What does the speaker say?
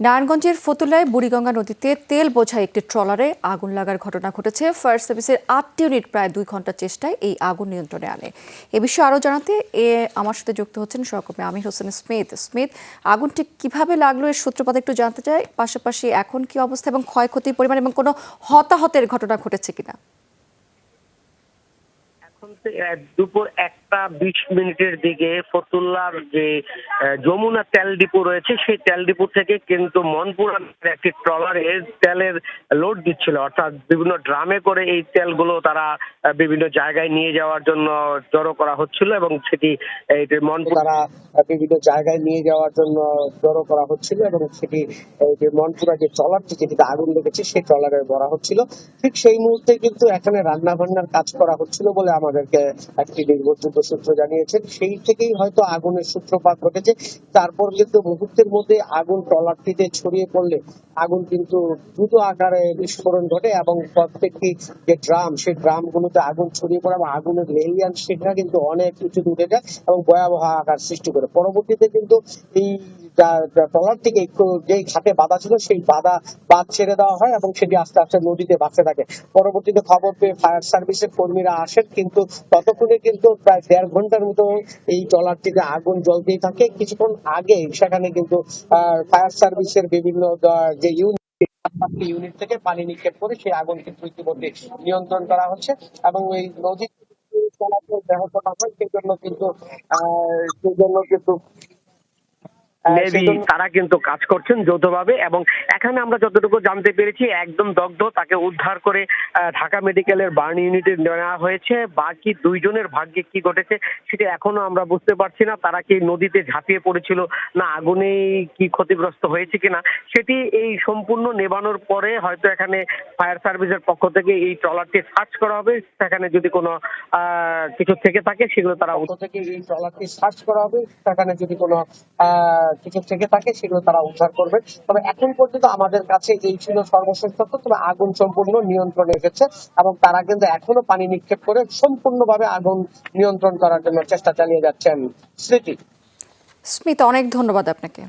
নারায়ণগঞ্জের ফতুল্লায় বুড়িগঙ্গা নদীতে তেল বোঝাই একটি ট্রলারে আগুন লাগার ঘটনা ঘটেছে। ফায়ার সার্ভিসের ৮টি ইউনিট প্রায় ২ ঘন্টা চেষ্টায় এই আগুন নিয়ন্ত্রণে আনে। এ বিষয়ে আরও জানাতে আমার সাথে যুক্ত হচ্ছেন সহকর্মী আমির হোসেন স্মিথ। আগুন ঠিক কিভাবে লাগলো এর সূত্রপাত একটু জানতে চাই, পাশাপাশি এখন কি অবস্থা এবং ক্ষয়ক্ষতির পরিমাণ এবং কোনো হতাহতের ঘটনা ঘটেছে কিনা। দুপুর 1:20 দিকে ফতুল্লার যে যমুনা তেল ডিপো রয়েছে সেই তেল ডিপো থেকে কিন্তু মনপুরা একটি ট্রলারে তেলের লোড দিচ্ছিল, অর্থাৎ বিভিন্ন ড্রামে করে এই তেলগুলো তারা বিভিন্ন জায়গায় নিয়ে যাওয়ার জন্য জড়ো করা হচ্ছিল এবং সেটি মনপুরা বিভিন্ন জায়গায় নিয়ে যাওয়ার জন্য জড়ো করা হচ্ছিল এবং সেটি মনপুরা যে ট্রলারটি যেটিতে আগুন লেগেছে সেই ট্রলারে ভরা হচ্ছিল। ঠিক সেই মুহূর্তে কিন্তু এখানে রান্না বান্নার কাজ করা হচ্ছিল বলে আমাদেরকে একটি নির্ভরযোগ্য সূত্র জানিয়েছেন। সেই থেকেই হয়তো আগুনের সূত্রপাত ঘটেছে। তারপর কিন্তু মুহূর্তের মধ্যে আগুন ট্রলারটিতে ছড়িয়ে পড়লে আগুন কিন্তু দ্রুত আকারে বিস্ফোরণ ঘটে এবং প্রত্যেকটি যে ড্রাম সেই ড্রামগুলোতে আগুন ছড়িয়ে পড়ে এবং আগুনের লেলিয়ান সেটা কিন্তু অনেক উঁচুতে উঠে যায় এবং ভয়াবহ আকার সৃষ্টি করে। পরবর্তীতে কিন্তু এই ট্রলার থেকে একটু যেই ঘাটে বাঁধা ছিল সেই বাঁধ ছেড়ে দেওয়া হয় এবং সেটি আস্তে আস্তে নদীতে ভাসতে থাকে। পরবর্তীতে খবর পেয়ে ফায়ার সার্ভিসের কর্মীরা আসেন, কিন্তু ততক্ষণে কিন্তু প্রায় 1.5 ঘন্টার মতো এই ট্রলারটিতে আগুন জ্বলতেই থাকে। কিছুক্ষণ আগে সেখানে কিন্তু ফায়ার সার্ভিসের বিভিন্ন যে ইউনিট থেকে পানি নিক্ষেপ করে সেই আগুন কিন্তু ইতিমধ্যে নিয়ন্ত্রণ করা হচ্ছে এবং এই নদী চলাচল ব্যাহত না হয় সেই জন্য কিন্তু তারা কিন্তু কাজ করছেন যৌথভাবে। এবং এখানে আমরা যতটুকু জানতে পেরেছি একদম দগ্ধ, তাকে উদ্ধার করে ঢাকা মেডিকেলের বার্ন ইউনিটে নেওয়া হয়েছে। বাকি 2 জনের ভাগ্যে কি ঘটেছে সেটা এখনো আমরা বুঝতে পারছি না। তারা কি নদীতে ঝাঁপিয়ে পড়েছিল না আগুনে কি ক্ষতিগ্রস্ত হয়েছে কিনা সেটি এই সম্পূর্ণ নেভানোর পরে হয়তো এখানে ফায়ার সার্ভিসের পক্ষ থেকে এই ট্রলারটি সার্চ করা হবে। সেখানে যদি কোনো কিছু থেকে থাকে সেগুলো তারা উদ্ধার করবে। তবে এখন পর্যন্ত আমাদের কাছে এই ছিল সর্বশেষ তথ্য। তবে আগুন সম্পূর্ণ নিয়ন্ত্রণে এসেছে এবং তারা কিন্তু এখনো পানি নিক্ষেপ করে সম্পূর্ণভাবে আগুন নিয়ন্ত্রণ করার জন্য চেষ্টা চালিয়ে যাচ্ছেন। স্মিথ, অনেক ধন্যবাদ আপনাকে।